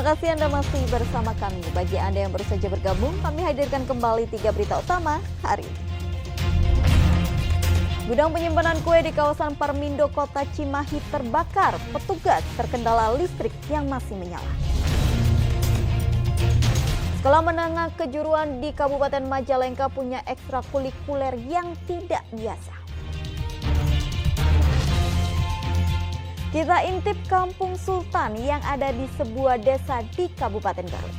Terima kasih Anda masih bersama kami. Bagi Anda yang baru saja bergabung, kami hadirkan kembali 3 berita utama hari ini. Gudang penyimpanan kue di kawasan Parmindo, Kota Cimahi terbakar. Petugas terkendala listrik yang masih menyala. Sekolah menengah kejuruan di Kabupaten Majalengka punya ekstrakurikuler yang tidak biasa. Kita intip Kampung Sultan yang ada di sebuah desa di Kabupaten Garut.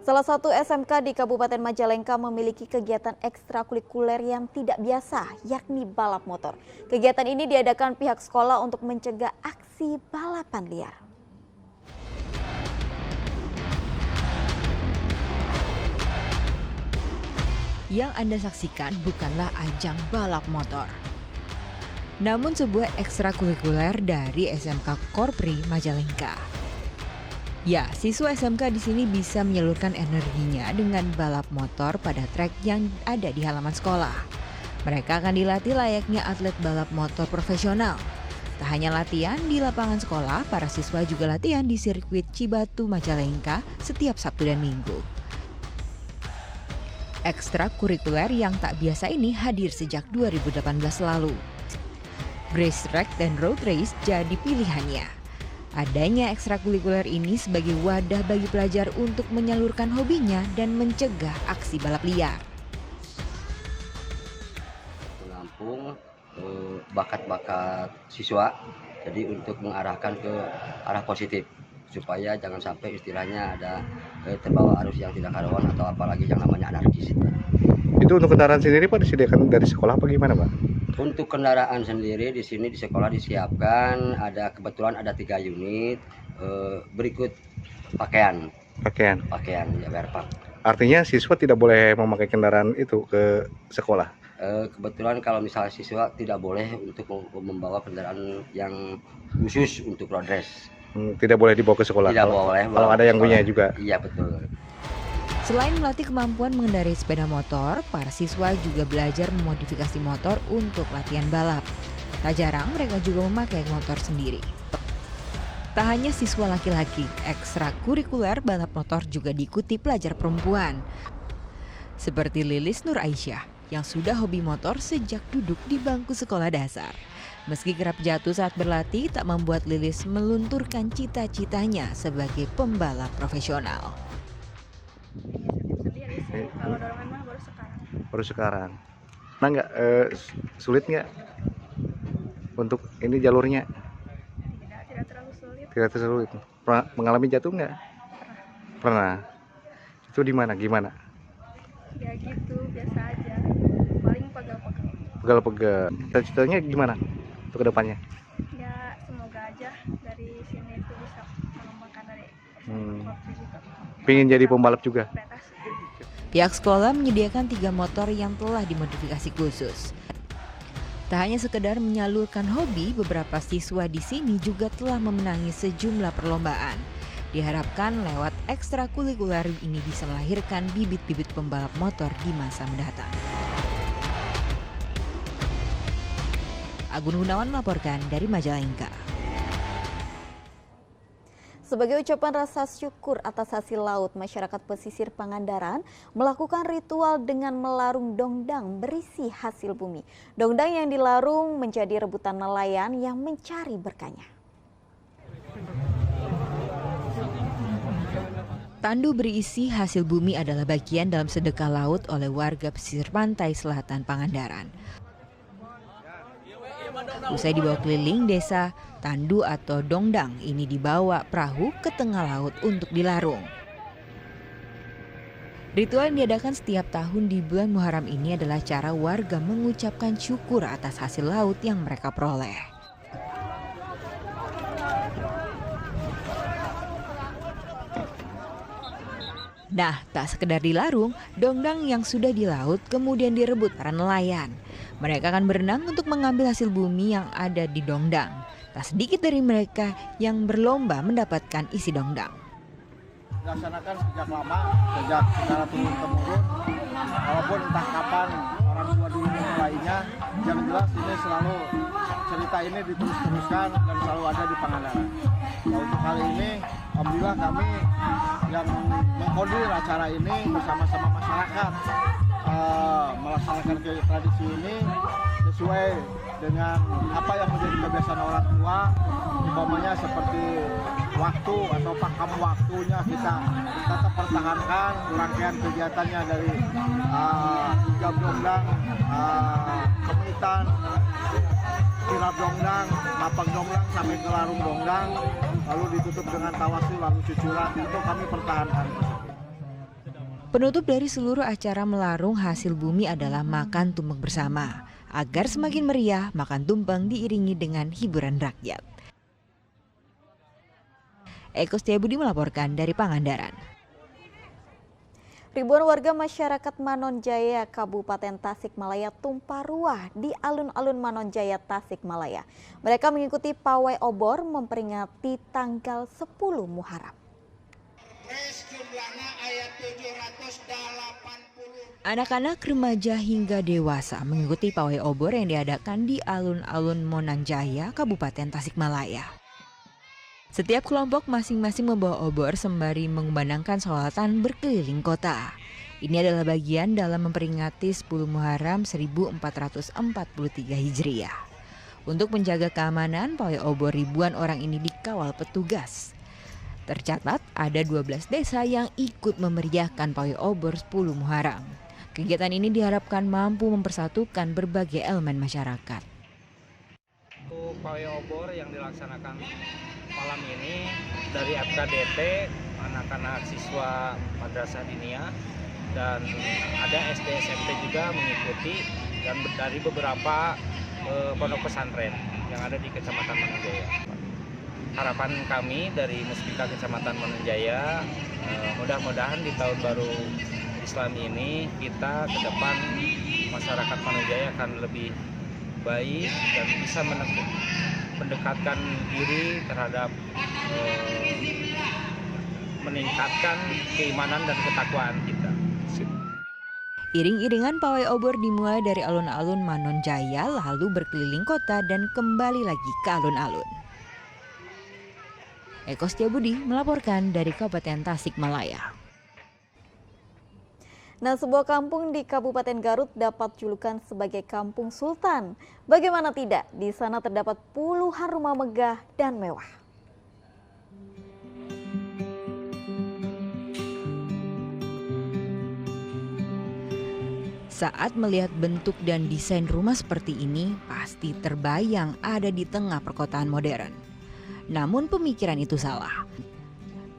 Salah satu SMK di Kabupaten Majalengka memiliki kegiatan ekstrakurikuler yang tidak biasa, yakni balap motor. Kegiatan ini diadakan pihak sekolah untuk mencegah aksi balapan liar. Yang Anda saksikan bukanlah ajang balap motor, namun sebuah ekstrakurikuler dari SMK Korpri Majalengka. Ya, siswa SMK di sini bisa menyalurkan energinya dengan balap motor pada trek yang ada di halaman sekolah. Mereka akan dilatih layaknya atlet balap motor profesional. Tak hanya latihan di lapangan sekolah, para siswa juga latihan di sirkuit Cibatu Majalengka setiap Sabtu dan Minggu. Ekstrakurikuler yang tak biasa ini hadir sejak 2018 lalu. Race track dan road race jadi pilihannya. Adanya ekstrakurikuler ini sebagai wadah bagi pelajar untuk menyalurkan hobinya dan mencegah aksi balap liar. Menampung bakat-bakat siswa, jadi untuk mengarahkan ke arah positif supaya jangan sampai istilahnya ada terbawa arus yang tidak karuan atau apalagi yang namanya anarkis. Itu untuk kendaraan sendiri Pak disediakan dari sekolah apa gimana Pak? Untuk kendaraan sendiri di sini di sekolah disiapkan kebetulan ada 3 unit, berikut pakaian ya berpak. Artinya siswa tidak boleh memakai kendaraan itu ke sekolah? Kebetulan kalau misalnya siswa tidak boleh untuk membawa kendaraan yang khusus untuk road race. Tidak boleh dibawa ke sekolah? Tidak boleh. Kalau ada yang punya juga? Iya betul. Selain melatih kemampuan mengendarai sepeda motor, para siswa juga belajar memodifikasi motor untuk latihan balap. Tak jarang mereka juga memakai motor sendiri. Tak hanya siswa laki-laki, ekstrakurikuler balap motor juga diikuti pelajar perempuan. Seperti Lilis Nur Aisyah yang sudah hobi motor sejak duduk di bangku sekolah dasar. Meski kerap jatuh saat berlatih, tak membuat Lilis melunturkan cita-citanya sebagai pembalap profesional. Sendiri sih, kalau dorongan mah Baru sekarang. Nah nggak sulit nggak untuk ini jalurnya? tidak terlalu sulit. Tidak terlalu sulit. Pernah mengalami jatuh nggak? Pernah. Itu di mana? Gimana? Ya gitu, biasa aja. Paling pegal-pegal. Pegal-pegal. Cita-citanya gimana untuk kedepannya? Ya semoga aja dari sini tuh bisa mengembangkan dari gitu. Pengen jadi pembalap juga? Prestasi. Pihak sekolah menyediakan 3 motor yang telah dimodifikasi khusus. Tak hanya sekedar menyalurkan hobi, beberapa siswa di sini juga telah memenangi sejumlah perlombaan. Diharapkan lewat ekstrakurikuler ini bisa melahirkan bibit-bibit pembalap motor di masa mendatang. Agun Gunawan melaporkan dari Majalengka. Sebagai ucapan rasa syukur atas hasil laut, masyarakat pesisir Pangandaran melakukan ritual dengan melarung dongdang berisi hasil bumi. Dongdang yang dilarung menjadi rebutan nelayan yang mencari berkahnya. Tandu berisi hasil bumi adalah bagian dalam sedekah laut oleh warga pesisir pantai selatan Pangandaran. Usai dibawa keliling desa, tandu atau dongdang ini dibawa perahu ke tengah laut untuk dilarung. Ritual yang diadakan setiap tahun di bulan Muharram ini adalah cara warga mengucapkan syukur atas hasil laut yang mereka peroleh. Nah, tak sekedar dilarung, dongdang yang sudah di laut kemudian direbut para nelayan. Mereka akan berenang untuk mengambil hasil bumi yang ada di dongdang. Tak sedikit dari mereka yang berlomba mendapatkan isi dongdang. dilaksanakan sejak lama, sejak secara turun-temurun. Walaupun entah kapan orang tua dulu memulainya, yang jelas ini selalu cerita ini diterus-teruskan dan selalu ada di Pangandaran. Nah, untuk kali ini, alhamdulillah kami yang mengkoordinir acara ini bersama-sama masyarakat melaksanakan tradisi ini sesuai dengan apa yang menjadi kebiasaan orang tua, umpamanya seperti waktu atau pakem waktunya kita tetap pertahankan rangkaian kegiatannya dari hijab dongdang, kemitan, kirap dongdang, lapang dongdang sampai ke larung dongdang, lalu ditutup dengan tawasul lalu cucuran, itu kami pertahankan. Penutup dari seluruh acara melarung hasil bumi adalah makan tumpeng bersama. Agar semakin meriah, makan tumpeng diiringi dengan hiburan rakyat. Eko Setiabudi melaporkan dari Pangandaran. Ribuan warga masyarakat Manonjaya, Kabupaten Tasikmalaya tumpah ruah di alun-alun Manonjaya, Tasikmalaya. Mereka mengikuti pawai obor memperingati tanggal 10 Muharram. Anak-anak, remaja hingga dewasa mengikuti pawai obor yang diadakan di alun-alun Manonjaya, Kabupaten Tasikmalaya. Setiap kelompok masing-masing membawa obor sembari mengumandangkan sholatan berkeliling kota. Ini adalah bagian dalam memperingati 10 Muharram 1443 Hijriah. Untuk menjaga keamanan, pawai obor ribuan orang ini dikawal petugas. Tercatat ada 12 desa yang ikut memeriahkan pawai obor 10 Muharram. Kegiatan ini diharapkan mampu mempersatukan berbagai elemen masyarakat. Untuk pawai obor yang dilaksanakan malam ini dari FKDT, anak-anak siswa Madrasah Diniyah, dan ada SD SMP juga mengikuti, dan dari beberapa pondok pesantren yang ada di Kecamatan Manonjaya. Harapan kami dari Muspika Kecamatan Manonjaya, mudah-mudahan di tahun baru Islam ini kita ke depan masyarakat Manonjaya akan lebih baik dan bisa mendekatkan diri terhadap meningkatkan keimanan dan ketakwaan kita. Iring-iringan pawai obor dimulai dari alun-alun Manonjaya lalu berkeliling kota dan kembali lagi ke alun-alun. Eko Setiabudi melaporkan dari Kabupaten Tasikmalaya. Nah, sebuah kampung di Kabupaten Garut dapat julukan sebagai Kampung Sultan. Bagaimana tidak, di sana terdapat puluhan rumah megah dan mewah. Saat melihat bentuk dan desain rumah seperti ini, pasti terbayang ada di tengah perkotaan modern. Namun pemikiran itu salah.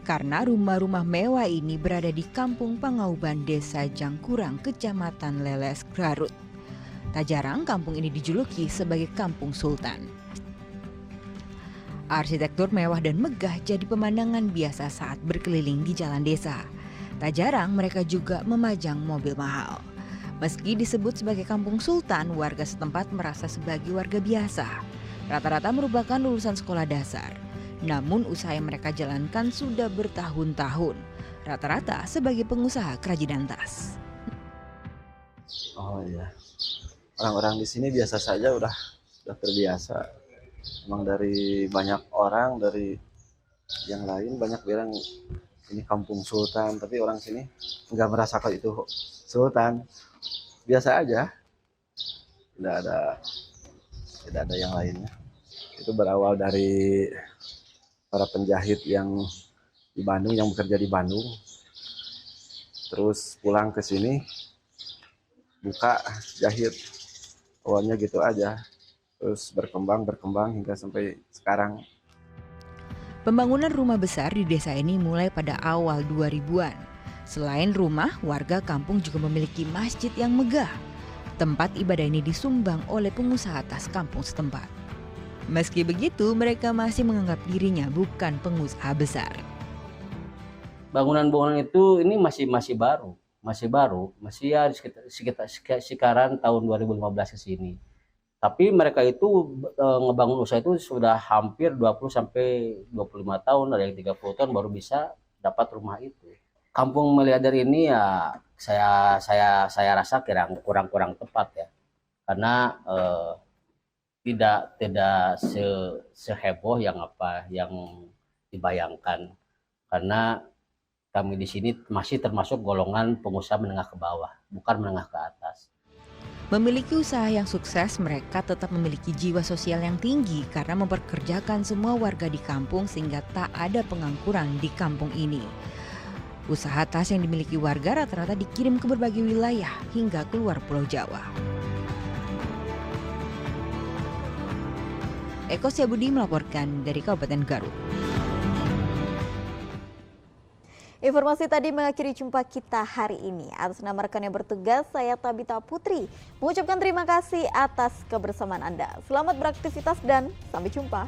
Karena rumah-rumah mewah ini berada di Kampung Pangauban, Desa Jangkurang, Kecamatan Leles, Garut. Tak jarang kampung ini dijuluki sebagai Kampung Sultan. Arsitektur mewah dan megah jadi pemandangan biasa saat berkeliling di jalan desa. Tak jarang mereka juga memajang mobil mahal. Meski disebut sebagai Kampung Sultan, warga setempat merasa sebagai warga biasa. Rata-rata merupakan lulusan sekolah dasar. Namun usaha yang mereka jalankan sudah bertahun-tahun. Rata-rata sebagai pengusaha kerajinan tas. Oh iya, orang-orang di sini biasa saja, udah terbiasa. Emang dari banyak orang, dari yang lain banyak bilang ini Kampung Sultan, tapi orang sini nggak merasa kalau itu Sultan. Biasa aja, tidak ada yang lainnya. Itu berawal dari para penjahit yang di Bandung, yang bekerja di Bandung, terus pulang ke sini buka jahit, awalnya gitu aja, terus berkembang hingga sampai sekarang. Pembangunan rumah besar di desa ini mulai pada awal 2000-an. Selain rumah, warga kampung juga memiliki masjid yang megah. Tempat ibadah ini disumbang oleh pengusaha tas kampung setempat. Meski begitu, mereka masih menganggap dirinya bukan pengusaha besar. Bangunan-bangunan itu ini masih baru, masih ya sekitar sekarang tahun 2015 ke sini. Tapi mereka itu ngebangun usaha itu sudah hampir 20 sampai 25 tahun, ada yang 30 tahun baru bisa dapat rumah itu. Kampung Miliarder ini ya saya rasa kurang tepat ya, karena tidak seheboh yang dibayangkan, karena kami di sini masih termasuk golongan pengusaha menengah ke bawah, bukan menengah ke atas. Memiliki usaha yang sukses, mereka tetap memiliki jiwa sosial yang tinggi karena memperkerjakan semua warga di kampung sehingga tak ada pengangguran di kampung ini. Usaha tas yang dimiliki warga rata-rata dikirim ke berbagai wilayah hingga keluar Pulau Jawa. Eko Syabudi melaporkan dari Kabupaten Garut. Informasi tadi mengakhiri jumpa kita hari ini. Atas nama rekan yang bertugas, saya Tabita Putri mengucapkan terima kasih atas kebersamaan Anda. Selamat beraktivitas dan sampai jumpa.